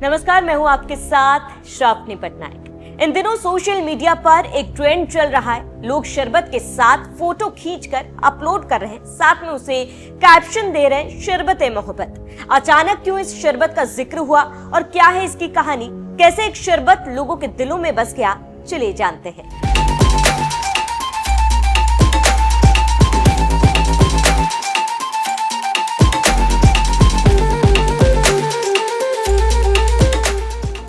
नमस्कार, मैं हूं आपके साथ श्रावणी पटनायक। इन दिनों सोशल मीडिया पर एक ट्रेंड चल रहा है। लोग शरबत के साथ फोटो खींचकर अपलोड कर रहे हैं, साथ में उसे कैप्शन दे रहे हैं, शरबत ए मोहब्बत। अचानक क्यों इस शरबत का जिक्र हुआ और क्या है इसकी कहानी? कैसे एक शरबत लोगों के दिलों में बस गया, चलिए जानते हैं।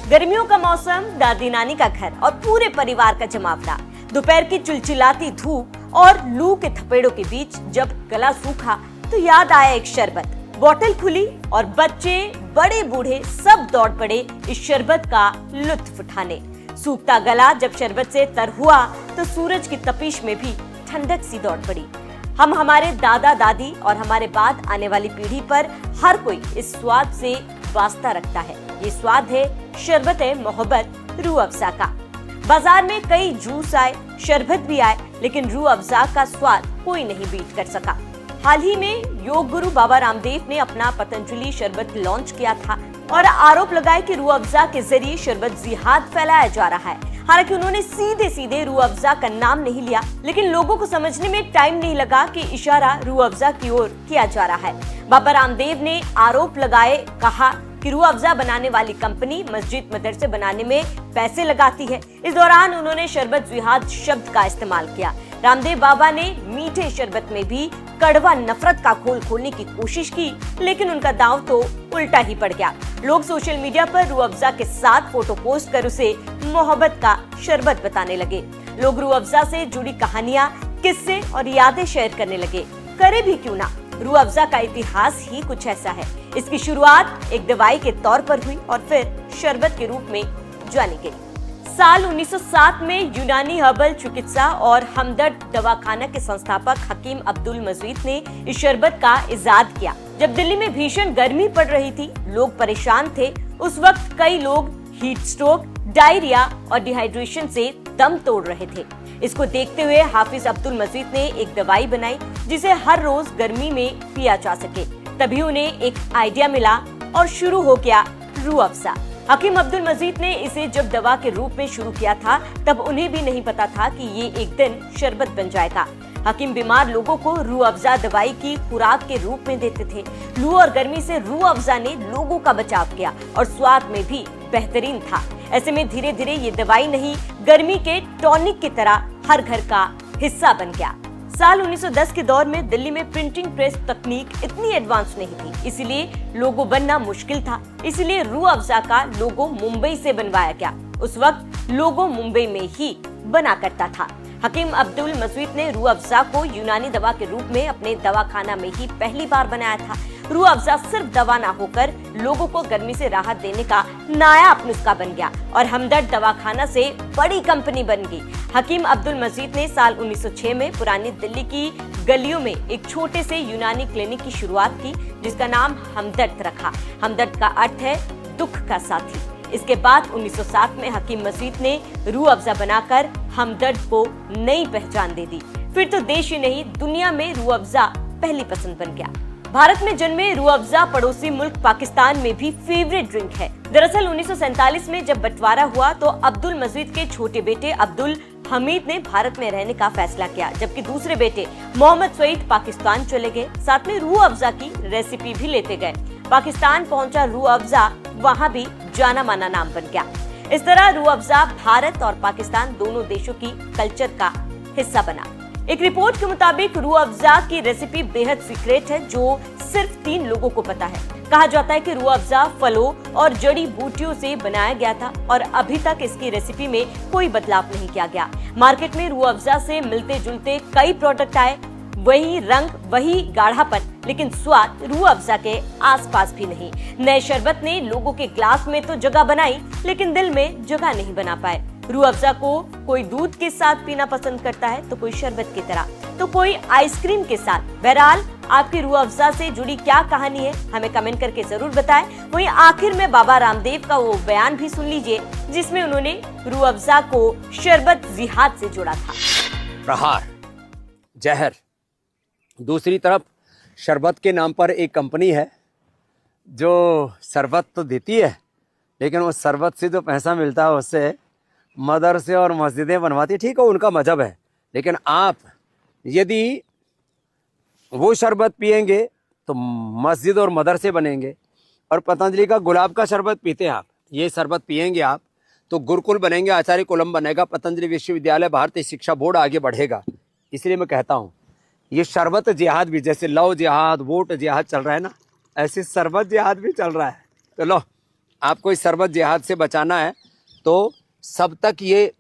गर्मियों का मौसम, दादी नानी का घर और पूरे परिवार का जमावड़ा। दोपहर की चिलचिलाती धूप और लू के थपेड़ों के बीच जब गला सूखा तो याद आया एक शरबत। बोतल खुली और बच्चे बड़े बूढ़े सब दौड़ पड़े इस शरबत का लुत्फ उठाने। सूखता गला जब शरबत से तर हुआ तो सूरज की तपिश में भी ठंडक सी दौड़ पड़ी। हम हमारे दादा दादी और हमारे बाद आने वाली पीढ़ी पर हर कोई इस स्वाद से वास्ता रखता है। ये स्वाद है शरबत ए मोहब्बत रूह अफ़ज़ा का। बाजार में कई जूस आए, शरबत भी आए, लेकिन रूह अफ़ज़ा का स्वाद कोई नहीं बीट कर सका। हाल ही में योग गुरु बाबा रामदेव ने अपना पतंजलि शरबत लॉन्च किया था और आरोप लगाए कि रूह अफ़ज़ा के जरिए शरबत जिहाद फैलाया जा रहा है। हालांकि उन्होंने सीधे सीधे रूह अफ़ज़ा का नाम नहीं लिया, लेकिन लोगों को समझने में टाइम नहीं लगा कि इशारा रूह अफ़ज़ा की ओर किया जा रहा है। बाबा रामदेव ने आरोप लगाए, कहा कि रूह अफ़ज़ा बनाने वाली कंपनी मस्जिद मदरसे बनाने में पैसे लगाती है। इस दौरान उन्होंने शरबत जिहाद शब्द का इस्तेमाल किया। रामदेव बाबा ने मीठे शरबत में भी कड़वा नफरत का खोल खोलने की कोशिश की, लेकिन उनका दांव तो उल्टा ही पड़ गया। लोग सोशल मीडिया पर रूह अफ़ज़ा के साथ फोटो पोस्ट कर उसे मोहब्बत का शरबत बताने लगे। लोग रूह अफ़ज़ा से जुड़ी कहानियां, किस्से और यादें शेयर करने लगे। करे भी क्यों ना, रूह अफ़ज़ा का इतिहास ही कुछ ऐसा है। इसकी शुरुआत एक दवाई के तौर पर हुई और फिर शरबत के रूप में जानी गई। साल 1907 में यूनानी हर्बल चिकित्सा और हमदर्द दवाखाना के संस्थापक हकीम अब्दुल मजीद ने इस शरबत का इजाद किया। जब दिल्ली में भीषण गर्मी पड़ रही थी, लोग परेशान थे। उस वक्त कई लोग हीट स्ट्रोक, डायरिया और डिहाइड्रेशन से दम तोड़ रहे थे। इसको देखते हुए हाफिज अब्दुल मजीद ने एक दवाई बनाई जिसे हर रोज गर्मी में पिया जा सके। तभी उन्हें एक आइडिया मिला और शुरू हो गया रूह अफ़ज़ा। हकीम अब्दुल मजीद ने इसे जब दवा के रूप में शुरू किया था, तब उन्हें भी नहीं पता था कि ये एक दिन शरबत बन जाएगा। हकीम बीमार लोगों को रूह अफ़ज़ा दवाई की खुराक के रूप में देते थे। लू और गर्मी से रूह अफ़ज़ा ने लोगों का बचाव किया और स्वाद में भी बेहतरीन था। ऐसे में धीरे धीरे ये दवाई नहीं, गर्मी के टॉनिक की तरह हर घर का हिस्सा बन गया। साल 1910 के दौर में दिल्ली में प्रिंटिंग प्रेस तकनीक इतनी एडवांस नहीं थी, इसलिए लोगो बनना मुश्किल था। इसलिए रूह अफ़ज़ा का लोगो मुंबई से बनवाया गया। उस वक्त लोगो मुंबई में ही बना करता था। हकीम अब्दुल मजीद ने रूह अफ़ज़ा को यूनानी दवा के रूप में अपने दवाखाना में ही पहली बार बनाया था। रूह अफ़ज़ा सिर्फ दवा ना होकर लोगों को गर्मी से राहत देने का नायाब नुस्खा बन गया और हमदर्द दवाखाना से बड़ी कंपनी बन गई। हकीम अब्दुल मजीद ने साल 1906 में पुरानी दिल्ली की गलियों में एक छोटे से यूनानी क्लिनिक की शुरुआत की, जिसका नाम हमदर्द रखा। हमदर्द का अर्थ है दुख का साथी। इसके बाद 1907 में हकीम मजीद ने रूह अफ़ज़ा बनाकर हमदर्द को नई पहचान दे दी। फिर तो देश ही नहीं, दुनिया में रूह अफ़ज़ा पहली पसंद बन गया। भारत में जन्मे रूह अफ़ज़ा पड़ोसी मुल्क पाकिस्तान में भी फेवरेट ड्रिंक है। दरअसल 1947 में जब बंटवारा हुआ तो अब्दुल मजीद के छोटे बेटे अब्दुल हमीद ने भारत में रहने का फैसला किया, जबकि दूसरे बेटे मोहम्मद सईद पाकिस्तान चले गए। साथ में रूह अफ़ज़ा की रेसिपी भी लेते गए। पाकिस्तान पहुंचा रूह अफ़ज़ा, वहां भी जाना माना नाम बन गया। इस तरह रूह अफ़ज़ा भारत और पाकिस्तान दोनों देशों की कल्चर का हिस्सा बना। एक रिपोर्ट के मुताबिक रूह अफ़ज़ा की रेसिपी बेहद सीक्रेट है, जो सिर्फ 3 लोगों को पता है। कहा जाता है कि रूह अफ़ज़ा फलों और जड़ी बूटियों से बनाया गया था और अभी तक इसकी रेसिपी में कोई बदलाव नहीं किया गया। मार्केट में रूह अफ़ज़ा से मिलते जुलते कई प्रोडक्ट आए, वही रंग, वही गाढ़ापन, लेकिन स्वाद रूह अफ़ज़ा के आसपास भी नहीं। नए शरबत ने लोगों के ग्लास में तो जगह बनाई, लेकिन दिल में जगह नहीं बना पाए। रूह अफ़ज़ा को कोई दूध के साथ पीना पसंद करता है, तो कोई शरबत की तरह, तो कोई आइसक्रीम के साथ। बहरहाल आपकी रूह अफ़ज़ा से जुड़ी क्या कहानी है, हमें कमेंट करके जरूर बताएं। वहीं आखिर में बाबा रामदेव का वो बयान भी सुन लीजिए, जिसमें उन्होंने रूह अफ़ज़ा को शरबत जिहाद से जोड़ा था। प्रहार, जहर। दूसरी तरफ शरबत के नाम पर एक कंपनी है जो शरबत तो देती है, लेकिन उस शरबत से जो पैसा मिलता है उससे मदरसे और मस्जिदें बनवाती, ठीक है उनका मजहब है, लेकिन आप यदि वो शरबत पिएंगे तो मस्जिद और मदरसे बनेंगे। और पतंजलि का गुलाब का शरबत पीते हैं आप, ये शरबत पिएंगे आप तो गुरुकुल बनेंगे, आचार्य कुलम बनेगा, पतंजलि विश्वविद्यालय, भारतीय शिक्षा बोर्ड आगे बढ़ेगा। इसलिए मैं कहता हूँ ये शरबत जिहाद भी, जैसे लव जिहाद, वोट जिहाद चल रहा है ना, ऐसे शरबत जिहाद भी चल रहा है। तो लो, आपको इस शरबत जिहाद से बचाना है तो सब तक ये